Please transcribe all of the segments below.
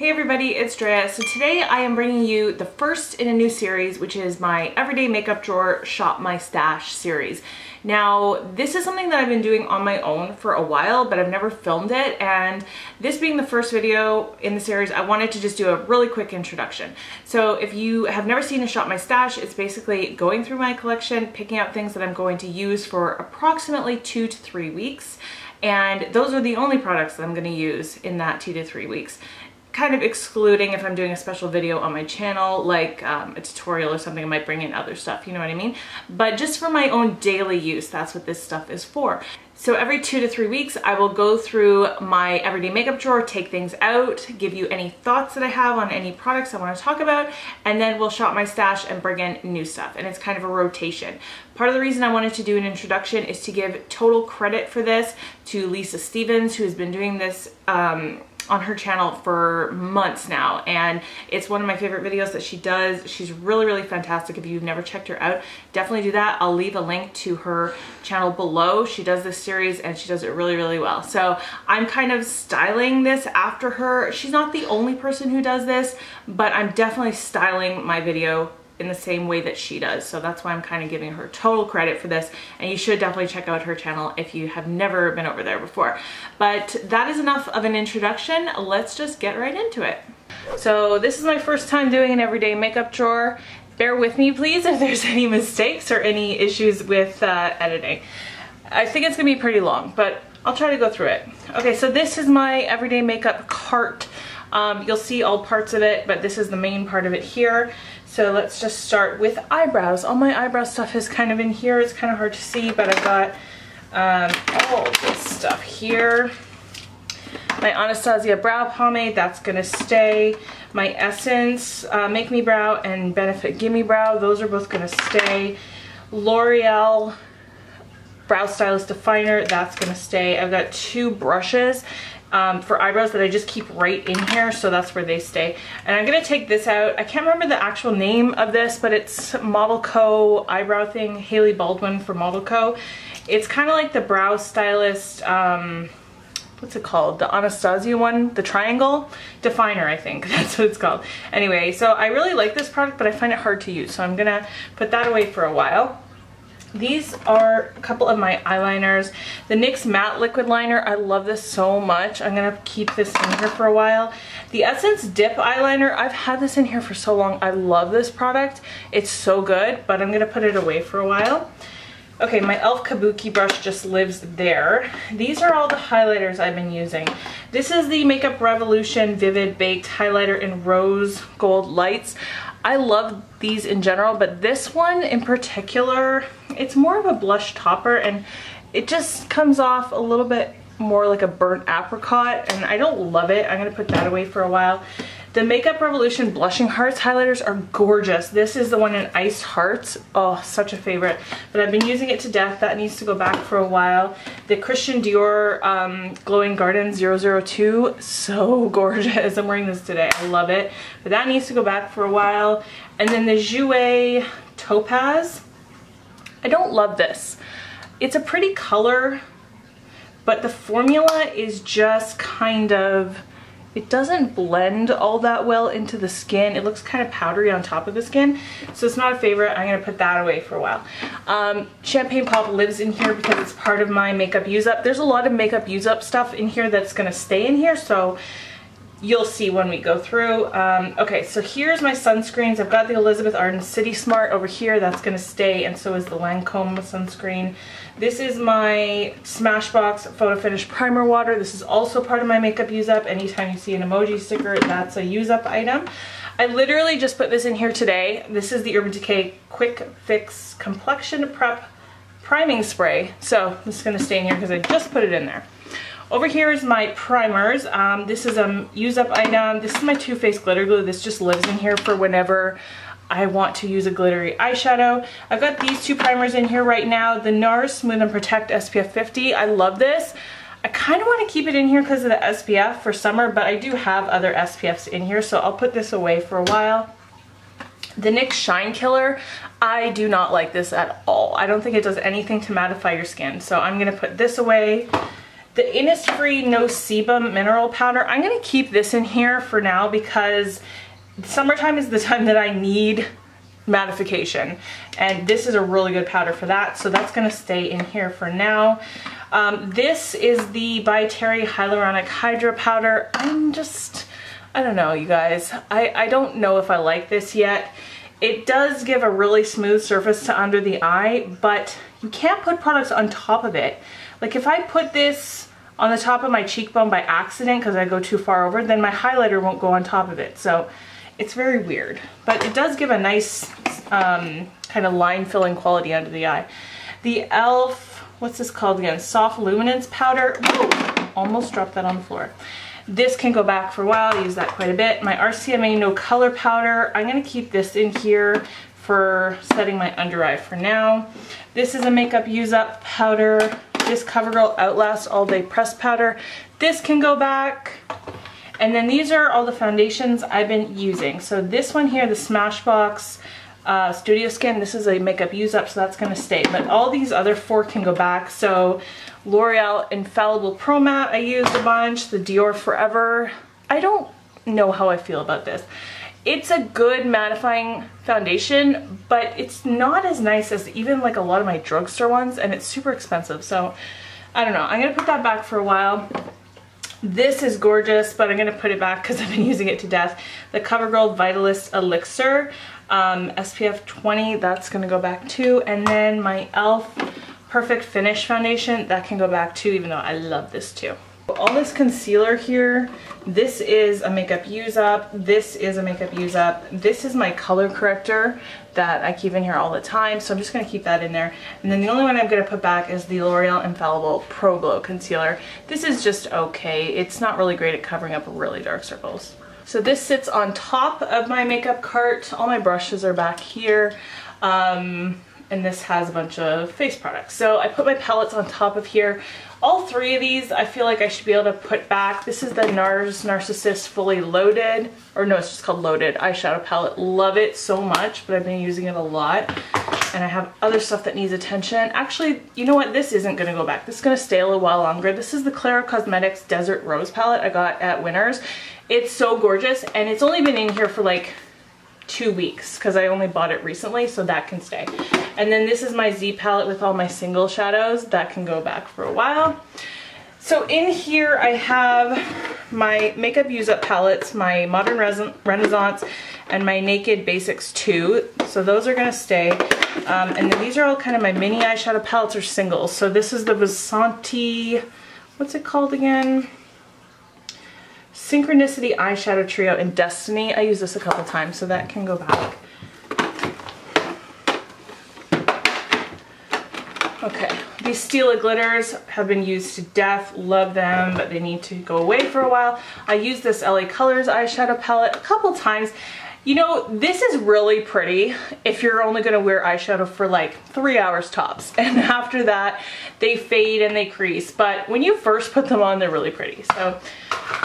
Hey everybody, it's Drea. So today I am bringing you the first in a new series, which is my Everyday Makeup Drawer Shop My Stash series. Now, this is something that I've been doing on my own for a while, but I've never filmed it, and this being the first video in the series, I wanted to just do a really quick introduction. So if you have never seen a Shop My Stash, it's basically going through my collection, picking out things that I'm going to use for approximately 2 to 3 weeks, and those are the only products that I'm going to use in that 2 to 3 weeks. Kind of excluding if I'm doing a special video on my channel, like a tutorial or something, I might bring in other stuff, you know what I mean? But just for my own daily use, that's what this stuff is for. So every 2 to 3 weeks, I will go through my everyday makeup drawer, take things out, give you any thoughts that I have on any products I want to talk about, and then we'll shop my stash and bring in new stuff. And it's kind of a rotation. Part of the reason I wanted to do an introduction is to give total credit for this to Lisa Stevens, who has been doing this on her channel for months now, and it's one of my favorite videos that she does. She's really fantastic. If you've never checked her out, definitely do that. I'll leave a link to her channel below. She does this series and she does it really well. So I'm kind of styling this after her. She's not the only person who does this, but I'm definitely styling my video in the same way that she does. So that's why I'm kind of giving her total credit for this, and you should definitely check out her channel if you have never been over there before. But that is enough of an introduction. Let's just get right into it. So this is my first time doing an everyday makeup drawer. Bear with me please if there's any mistakes or any issues with editing. I think it's gonna be pretty long, but I'll try to go through it. Okay, so this is my everyday makeup cart. You'll see all parts of it, but this is the main part of it here. So let's just start with eyebrows. All my eyebrow stuff is kind of in here. It's kind of hard to see, but I've got all this stuff here. My Anastasia brow pomade, that's gonna stay. My Essence Make Me Brow and Benefit Gimme Brow, those are both gonna stay. L'Oreal Brow Stylist Definer, that's gonna stay. I've got 2 brushes for eyebrows that I just keep right in here, so that's where they stay. And I'm gonna take this out. I can't remember the actual name of this, but it's Model Co. eyebrow thing, Hailey Baldwin for Model Co. It's kind of like the Brow Stylist, what's it called? The Anastasia one, the triangle definer, I think that's what it's called. Anyway, so I really like this product, but I find it hard to use, so I'm gonna put that away for a while. These are a couple of my eyeliners. The NYX Matte Liquid Liner, I love this so much. I'm gonna keep this in here for a while. The Essence Dip Eyeliner, I've had this in here for so long. I love this product. It's so good, but I'm gonna put it away for a while. Okay, my e.l.f. Kabuki brush just lives there. These are all the highlighters I've been using. This is the Makeup Revolution Vivid Baked Highlighter in Rose Gold Lights. I love these in general, but this one in particular, it's more of a blush topper and it just comes off a little bit more like a burnt apricot, and I don't love it. I'm gonna put that away for a while. The Makeup Revolution Blushing Hearts highlighters are gorgeous. This is the one in Iced Hearts. Oh, such a favorite. But I've been using it to death. That needs to go back for a while. The Christian Dior Glowing Garden 002, so gorgeous. I'm wearing this today. I love it. But that needs to go back for a while. And then the Jouer Topaz. I don't love this. It's a pretty color, but the formula is just kind of, it doesn't blend all that well into the skin. It looks kind of powdery on top of the skin, so it's not a favorite. I'm gonna put that away for a while. Champagne Pop lives in here because it's part of my makeup use up. There's a lot of makeup use up stuff in here that's gonna stay in here, so you'll see when we go through. Okay, so here's my sunscreens. I've got the Elizabeth Arden City Smart over here. That's gonna stay, and so is the Lancome sunscreen. This is my Smashbox Photo Finish Primer Water. This is also part of my makeup use up. Anytime you see an emoji sticker, that's a use up item. I literally just put this in here today. This is the Urban Decay Quick Fix Complexion Prep Priming Spray. So this is gonna stay in here because I just put it in there. Over here is my primers. This is a use up item. This is my Too Faced glitter glue. This just lives in here for whenever I want to use a glittery eyeshadow. I've got these 2 primers in here right now. The NARS Smooth and Protect SPF 50. I love this. I kind of want to keep it in here because of the SPF for summer, but I do have other SPFs in here, so I'll put this away for a while. The NYX Shine Killer, I do not like this at all. I don't think it does anything to mattify your skin, so I'm gonna put this away. The Innisfree No Sebum Mineral Powder. I'm going to keep this in here for now because summertime is the time that I need mattification, and this is a really good powder for that, so that's going to stay in here for now. This is the By Terry Hyaluronic Hydra Powder. I don't know, you guys. I don't know if I like this yet. It does give a really smooth surface to under the eye, but you can't put products on top of it. Like if I put this on the top of my cheekbone by accident because I go too far over, then my highlighter won't go on top of it. So it's very weird, but it does give a nice kind of line filling quality under the eye. The e.l.f., what's this called again? Soft Luminance Powder. Woo! Almost dropped that on the floor. This can go back for a while. I use that quite a bit. My RCMA No Color Powder. I'm going to keep this in here for setting my under eye for now. This is a makeup use up powder. This CoverGirl Outlast All Day Press Powder. This can go back. And then these are all the foundations I've been using. So this one here, the Smashbox Studio Skin, this is a makeup use up, so that's going to stay. But all these other 4 can go back. So L'Oreal Infallible Pro Matte I used a bunch. The Dior Forever. I don't know how I feel about this. It's a good mattifying foundation, but it's not as nice as even like a lot of my drugstore ones, and it's super expensive. So I don't know. I'm going to put that back for a while. This is gorgeous, but I'm going to put it back because I've been using it to death. The CoverGirl Vitalist Elixir, SPF 20, that's going to go back too. And then my e.l.f. Perfect Finish Foundation, that can go back too, even though I love this too. All this concealer here, this is a makeup use up, this is a makeup use up, this is my color corrector that I keep in here all the time, so I'm just going to keep that in there. And then the only one I'm going to put back is the L'Oreal Infallible Pro Glow Concealer. This is just okay. It's not really great at covering up really dark circles. So this sits on top of my makeup cart. All my brushes are back here. And this has a bunch of face products. So I put my palettes on top of here. All 3 of these I feel like I should be able to put back. This is the NARS Narcissist Fully Loaded, or no, it's just called Loaded eyeshadow palette. Love it so much, but I've been using it a lot. And I have other stuff that needs attention. Actually, you know what? This isn't gonna go back. This is gonna stay a little while longer. This is the Clara Cosmetics Desert Rose palette I got at Winners. It's so gorgeous, and it's only been in here for like 2 weeks because I only bought it recently, so that can stay. And then this is my Z palette with all my single shadows. That can go back for a while. So in here I have my makeup use up palettes, my Modern Renaissance, and my Naked Basics 2. So those are gonna stay. And then these are all kind of my mini eyeshadow palettes or singles. So this is the Vasanti, what's it called again? Synchronicity Eyeshadow Trio in Destiny. I use this a couple times, so that can go back. Okay, these Stila glitters have been used to death. Love them, but they need to go away for a while. I used this LA Colors eyeshadow palette a couple times. You know, this is really pretty if you're only going to wear eyeshadow for like 3 hours tops. And after that, they fade and they crease. But when you first put them on, they're really pretty. So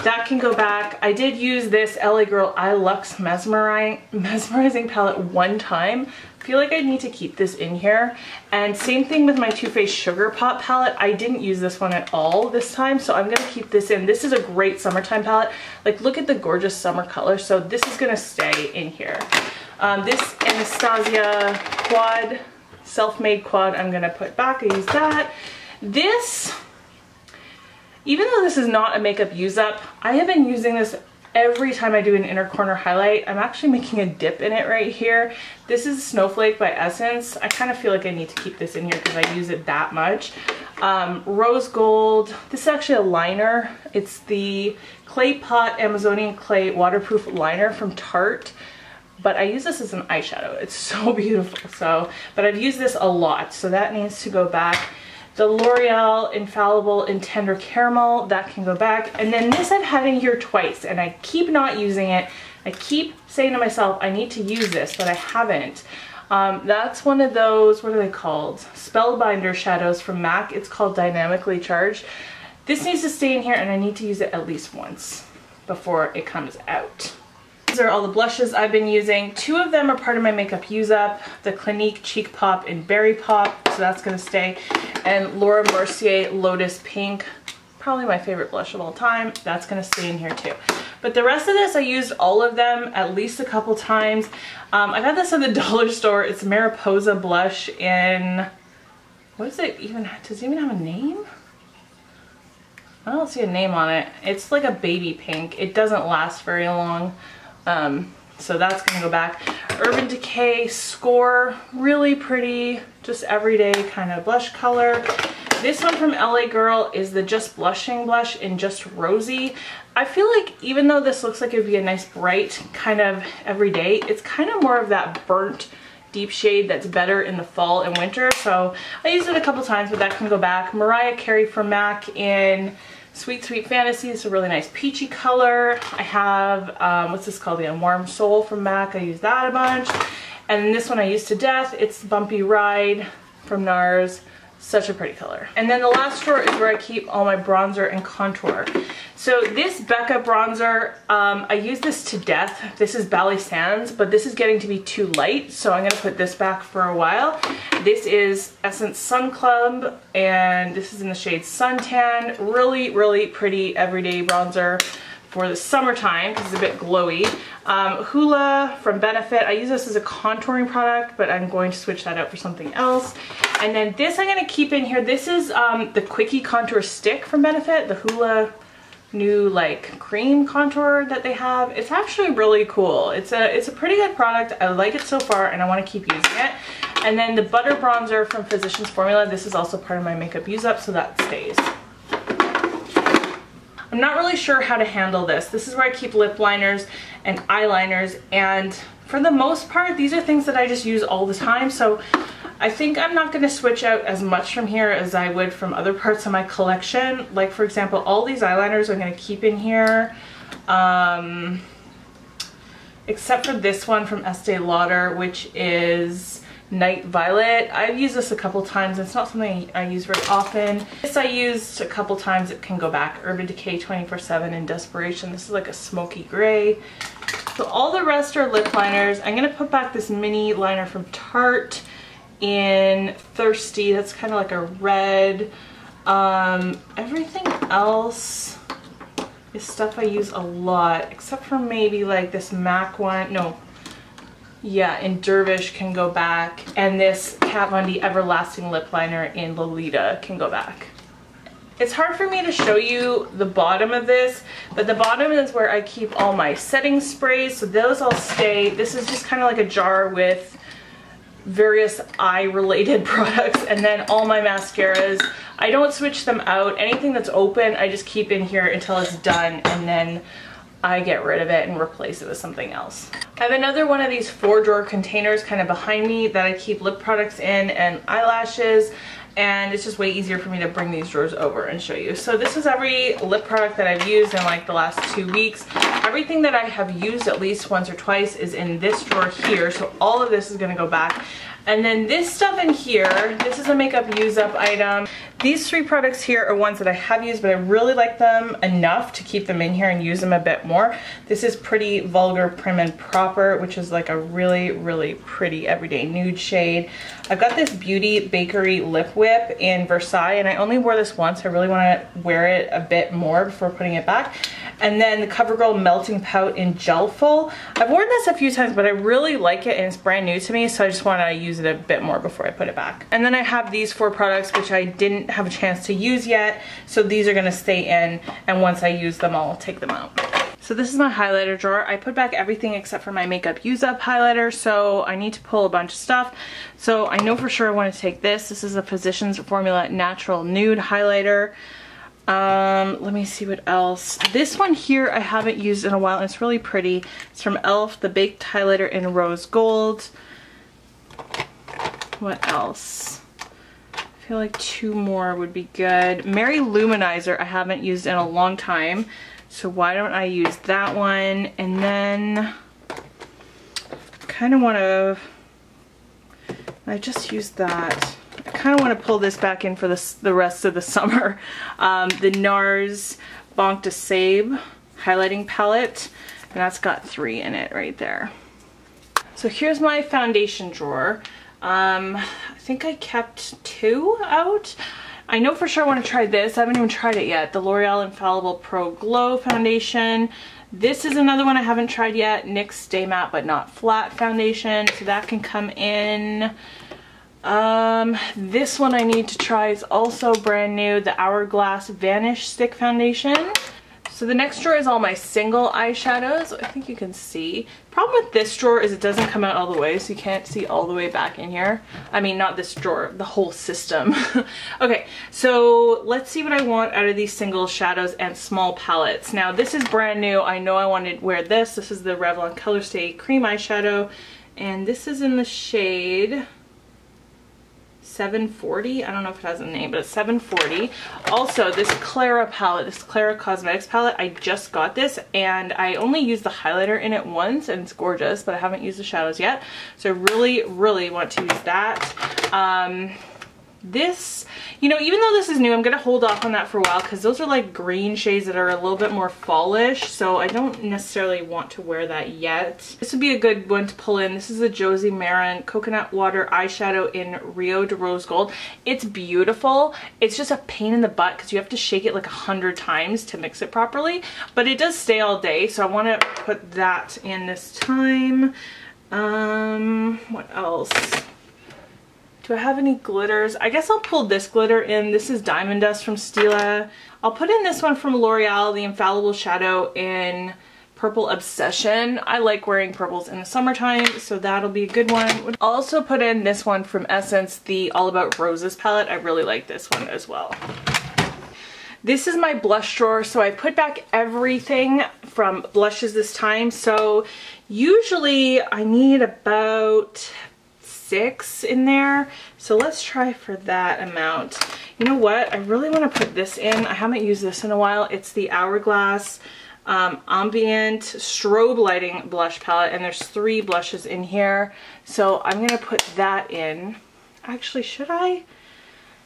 that can go back. I did use this LA Girl Eye Luxe Mesmerizing palette one time. I feel like I need to keep this in here. And same thing with my Too Faced Sugar Pop palette. I didn't use this one at all this time, so I'm gonna keep this in. This is a great summertime palette. Like, look at the gorgeous summer color, so this is gonna stay in here. This Anastasia quad, self-made quad, I'm gonna put back. I use that. This, even though this is not a makeup use up, I have been using this every time I do an inner corner highlight. I'm actually making a dip in it right here. This is Snowflake by Essence. I kind of feel like I need to keep this in here because I use it that much. Rose Gold. This is actually a liner. It's the Clay Pot Amazonian Clay Waterproof Liner from Tarte. But I use this as an eyeshadow. It's so beautiful. So, but I've used this a lot, so that needs to go back. The L'Oreal Infallible in Tender Caramel, that can go back. And then this I've had in here twice, and I keep not using it. I keep saying to myself, I need to use this, but I haven't. That's one of those, what are they called? Spellbinder shadows from MAC. It's called Dynamically Charged. This needs to stay in here, and I need to use it at least once before it comes out. These are all the blushes I've been using. 2 of them are part of my makeup use up. The Clinique Cheek Pop in Berry Pop, so that's gonna stay. And Laura Mercier Lotus Pink probably my favorite blush of all time. That's gonna stay in here too. But the rest of this, I used all of them at least a couple times. I got this at the dollar store. It's Mariposa blush in, what is it even, does it even have a name? I don't see a name on it. It's like a baby pink. It doesn't last very long. So that's gonna go back. Urban Decay Score, really pretty, just everyday kind of blush color. This one from LA Girl is the Just Blushing blush in Just Rosy. I feel like even though this looks like it would be a nice bright kind of everyday, it's kind of more of that burnt deep shade that's better in the fall and winter. So I used it a couple times, but that can go back. Mariah Carey from MAC in Sweet Sweet Fantasy. It's a really nice peachy color. I have, what's this called again? Warm Soul from MAC. I use that a bunch. And then this one I use to death. It's Bumpy Ride from NARS. Such a pretty color. And then the last drawer is where I keep all my bronzer and contour. So this Becca bronzer, I use this to death. This is Bally Sands, but this is getting to be too light, so I'm gonna put this back for a while. This is Essence Sun Club, and this is in the shade Suntan. Really, really pretty everyday bronzer for the summertime because it's a bit glowy. Hoola from Benefit. I use this as a contouring product, but I'm going to switch that out for something else. And then this I'm going to keep in here. This is the Quickie Contour Stick from Benefit, the Hoola new like cream contour that they have. It's actually really cool. It's a pretty good product. I like it so far and I want to keep using it. And then the Butter Bronzer from Physicians Formula. This is also part of my makeup use up, so that stays. I'm not really sure how to handle this. This is where I keep lip liners and eyeliners, and for the most part these are things that I just use all the time, so I think I'm not going to switch out as much from here as I would from other parts of my collection. Like for example, all these eyeliners I'm going to keep in here, except for this one from Estee Lauder, which is Night Violet. I've used this a couple times. It's not something I use very often. This I used a couple times. It can go back. Urban Decay 24/7 in Desperation. This is like a smoky gray. So all the rest are lip liners. I'm going to put back this mini liner from Tarte in Thirsty. That's kind of like a red. Everything else is stuff I use a lot, except for maybe like this MAC one. No. Yeah, in Dervish can go back, and this Kat Von D Everlasting Lip Liner in Lolita can go back. It's hard for me to show you the bottom of this, but the bottom is where I keep all my setting sprays, so those all stay. This is just kind of like a jar with various eye-related products, and then all my mascaras. I don't switch them out. Anything that's open, I just keep in here until it's done, and then I get rid of it and replace it with something else. I have another one of these 4-drawer containers kind of behind me that I keep lip products in and eyelashes, and it's just way easier for me to bring these drawers over and show you. So this is every lip product that I've used in like the last 2 weeks. Everything that I have used at least once or twice is in this drawer here, so all of this is going to go back. And then this stuff in here, this is a makeup use up item. These 3 products here are ones that I have used, but I really like them enough to keep them in here and use them a bit more. This is Pretty Vulgar Prim and Proper, which is like a really, really pretty everyday nude shade. I've got this Beauty Bakery Lip Whip in Versailles, and I only wore this once. I really want to wear it a bit more before putting it back. And then the CoverGirl Melting Pout in Gelful. I've worn this a few times, but I really like it and it's brand new to me, so I just want to use it a bit more before I put it back. And then I have these 4 products which I didn't have a chance to use yet, so these are going to stay in, and once I use them I'll take them out. So this is my highlighter drawer. I put back everything except for my makeup use up highlighter, so I need to pull a bunch of stuff. So I know for sure I want to take this. This is a Physicians Formula Natural Nude Highlighter. Let me see what else. This one here I haven't used in a while and it's really pretty. It's from e.l.f. the Baked Highlighter in Rose Gold. What else? I feel like 2 more would be good. Mary Luminizer I haven't used in a long time, so why don't I use that one? And then kind of want to, I just used that. I kind of want to pull this back in for the rest of the summer. The NARS Banque de Sable highlighting palette, and that's got 3 in it right there. So here's my foundation drawer. I think I kept 2 out. I know for sure I want to try this. I haven't even tried it yet. The L'Oreal Infallible Pro Glow Foundation. This is another one I haven't tried yet. NYX Stay Matte But Not Flat Foundation. So that can come in. This one I need to try is also brand new. The Hourglass Vanish Stick Foundation. So the next drawer is all my single eyeshadows. I think you can see. Problem with this drawer is it doesn't come out all the way, so you can't see all the way back in here. I mean, not this drawer, the whole system. Okay, so let's see what I want out of these single shadows and small palettes. Now this is brand new. I know I want to wear this. This is the Revlon Colorstay Cream Eyeshadow, and this is in the shade 740. I don't know if it has a name, but it's 740. Also, this Clara palette, this Clara Cosmetics palette, I just got this and I only used the highlighter in it once and it's gorgeous, but I haven't used the shadows yet. So I really want to use that. This, you know, even though this is new, I'm going to hold off on that for a while because those are like green shades that are a little bit more fallish, so I don't necessarily want to wear that yet. This would be a good one to pull in. This is the Josie Maran Coconut Water Eyeshadow in Rio de Rose Gold. It's beautiful. It's just a pain in the butt because you have to shake it like 100 times to mix it properly, but it does stay all day, so I want to put that in this time. What else? Do I have any glitters? I guess I'll pull this glitter in. This is Diamond Dust from Stila. I'll put in this one from L'Oreal, the Infallible Shadow in Purple Obsession. I like wearing purples in the summertime, so that'll be a good one. I'll also put in this one from Essence, the All About Roses palette. I really like this one as well. This is my blush drawer, so I put back everything from blushes this time. So usually I need about 6 in there, so let's try for that amount. You know what, I really want to put this in. I haven't used this in a while. It's the Hourglass Ambient Strobe Lighting Blush Palette, and there's 3 blushes in here, so I'm gonna put that in. Actually, should I?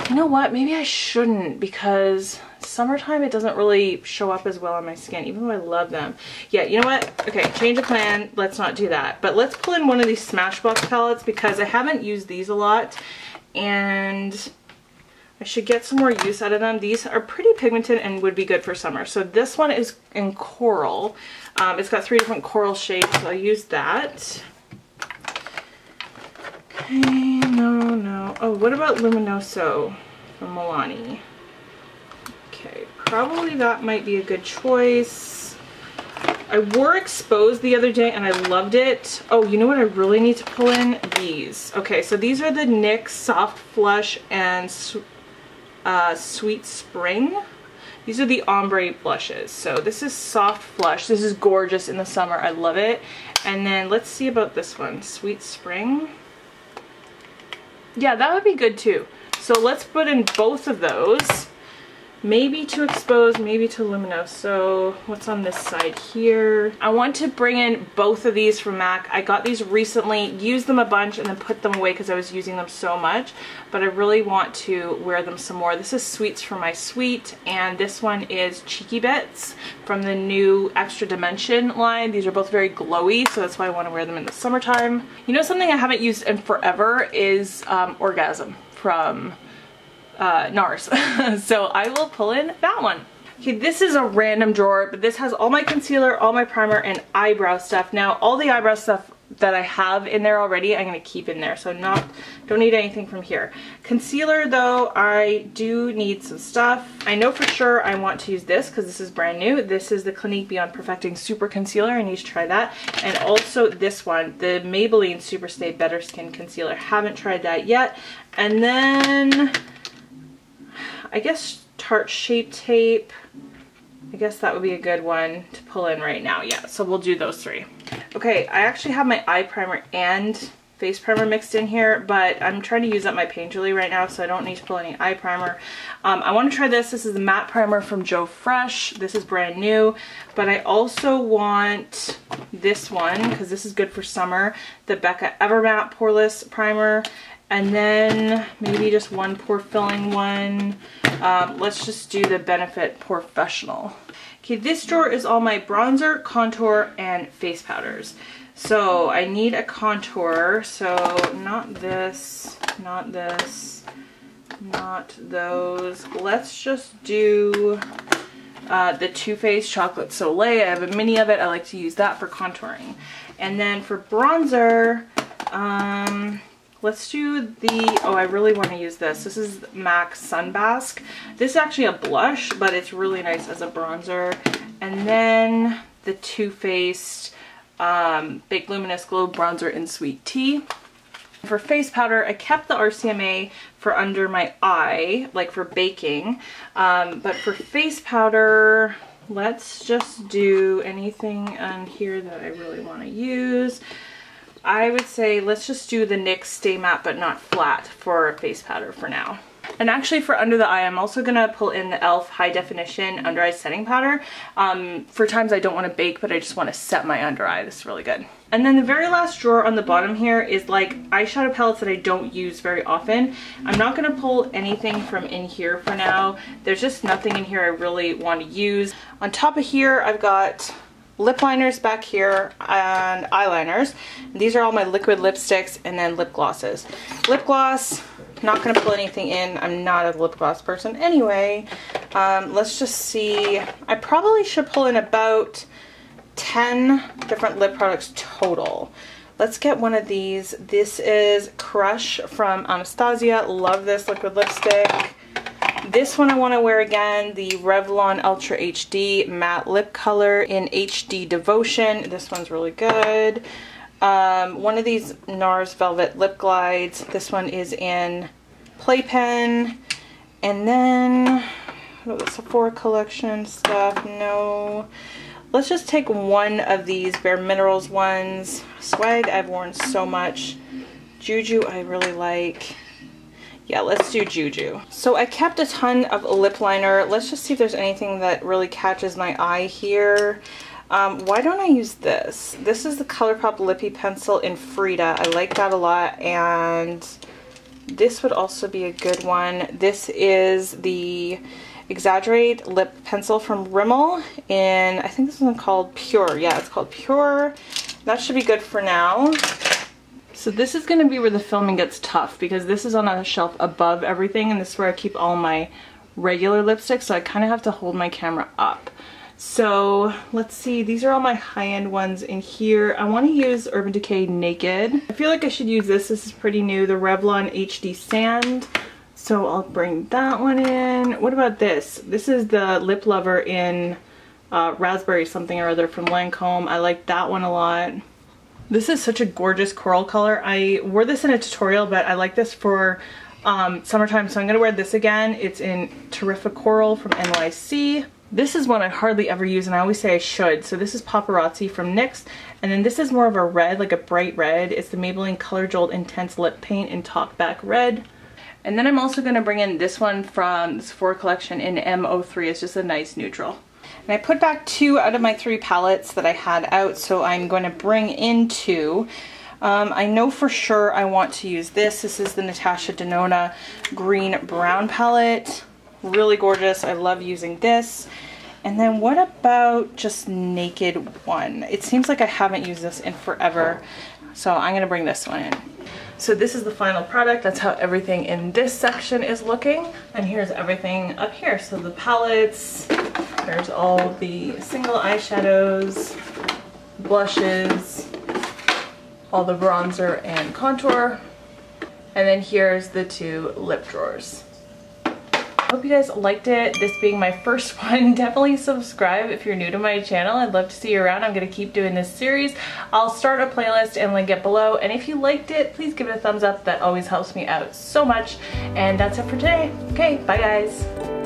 You know what, maybe I shouldn't, because summertime it doesn't really show up as well on my skin, even though I love them. Yeah, you know what? Okay, change of plan. Let's not do that. But let's pull in one of these Smashbox palettes because I haven't used these a lot and I should get some more use out of them. These are pretty pigmented and would be good for summer. So this one is in Coral. It's got 3 different coral shades, so I'll use that. Okay, no. Oh, what about Luminoso from Milani? Okay, probably that might be a good choice. I wore Exposed the other day and I loved it. Oh, you know what I really need to pull in? These. Okay, so these are the NYX Soft Flush and Sweet Spring. These are the ombre blushes. So this is Soft Flush. This is gorgeous in the summer. I love it. And then let's see about this one, Sweet Spring. Yeah, that would be good too. So let's put in both of those. Maybe to Expose, maybe to Luminoso. So what's on this side here? I want to bring in both of these from MAC. I got these recently, used them a bunch, and then put them away because I was using them so much. But I really want to wear them some more. This is Sweets for My Sweet, and this one is Cheeky Bits from the new Extra Dimension line. These are both very glowy, so that's why I want to wear them in the summertime. You know, something I haven't used in forever is Orgasm from NARS. So I will pull in that one. Okay, this is a random drawer, but this has all my concealer, all my primer, and eyebrow stuff. Now, all the eyebrow stuff that I have in there already, I'm going to keep in there, so don't need anything from here. Concealer, though, I do need some stuff. I know for sure I want to use this because this is brand new. This is the Clinique Beyond Perfecting Super Concealer. I need to try that. And also this one, the Maybelline Super Stay Better Skin Concealer. Haven't tried that yet. And then I guess Tarte Shape Tape. I guess that would be a good one to pull in right now. Yeah, so we'll do those 3. Okay, I actually have my eye primer and face primer mixed in here, but I'm trying to use up my Painterly right now, so I don't need to pull any eye primer. I want to try this. This is the matte primer from Joe Fresh. This is brand new, but I also want this one because this is good for summer. The Becca Evermatte Poreless Primer. And then maybe just one pore filling one. Let's just do the Benefit Professional. Okay, this drawer is all my bronzer, contour, and face powders. So I need a contour, so not this, not those. Let's just do the Too Faced Chocolate Soleil. I have a mini of it. I like to use that for contouring. And then for bronzer, let's do the, oh, I really want to use this. This is MAC Sunbask. This is actually a blush, but it's really nice as a bronzer. And then the Too Faced Big Luminous Glow Bronzer in Sweet Tea. For face powder, I kept the RCMA for under my eye, like for baking. But for face powder, let's just do anything on here that I really want to use. I would say let's just do the NYX Stay Matte But Not Flat for face powder for now. And actually for under the eye, I'm also going to pull in the e.l.f. High Definition Under Eye Setting Powder. For times I don't want to bake, but I just want to set my under eye. This is really good. And then the very last drawer on the bottom here is like eyeshadow palettes that I don't use very often. I'm not going to pull anything from in here for now. There's just nothing in here I really want to use. On top of here, I've got lip liners back here and eyeliners. These are all my liquid lipsticks and then lip glosses. Lip gloss, not going to pull anything in. I'm not a lip gloss person anyway. Let's just see. I probably should pull in about 10 different lip products total. Let's get one of these. This is Crush from Anastasia. Love this liquid lipstick. This one I want to wear again, the Revlon Ultra HD Matte Lip Color in HD Devotion. This one's really good. One of these NARS Velvet Lip Glides. This one is in Playpen. And then, the Sephora collection stuff, no. Let's just take one of these Bare Minerals ones. Swag I've worn so much. Juju I really like. Yeah, let's do Juju. So I kept a ton of lip liner. Let's just see if there's anything that really catches my eye here. Why don't I use this? This is the ColourPop Lippy Pencil in Frida. I like that a lot, and this would also be a good one. This is the Exaggerate Lip Pencil from Rimmel in, I think this one's called Pure. Yeah, it's called Pure. That should be good for now. So this is going to be where the filming gets tough because this is on a shelf above everything, and this is where I keep all my regular lipsticks, so I kind of have to hold my camera up. So let's see, these are all my high-end ones in here. I want to use Urban Decay Naked. I feel like I should use this. This is pretty new, the Revlon HD Sand. So I'll bring that one in. What about this? This is the Lip Lover in Raspberry something or other from Lancome. I like that one a lot. This is such a gorgeous coral color. I wore this in a tutorial, but I like this for summertime, so I'm gonna wear this again. It's in Terrific Coral from NYC. This is one I hardly ever use, and I always say I should. So this is Paparazzi from NYX, and then this is more of a red, like a bright red. It's the Maybelline Color Jolt Intense Lip Paint in Talkback Red. And then I'm also gonna bring in this one from the Sephora collection in M03. It's just a nice neutral. And I put back 2 out of my 3 palettes that I had out, so I'm going to bring in 2. I know for sure I want to use this. This is the Natasha Denona Green Brown palette. Really gorgeous. I love using this. And then what about just Naked One? It seems like I haven't used this in forever, so I'm going to bring this one in. So this is the final product. That's how everything in this section is looking. And here's everything up here. So the palettes, there's all the single eyeshadows, blushes, all the bronzer and contour. And then here's the 2 lip drawers. I hope you guys liked it, this being my first one. Definitely subscribe if you're new to my channel. I'd love to see you around. I'm going to keep doing this series. I'll start a playlist and link it below. And if you liked it, please give it a thumbs up. That always helps me out so much. And that's it for today. Okay, bye guys.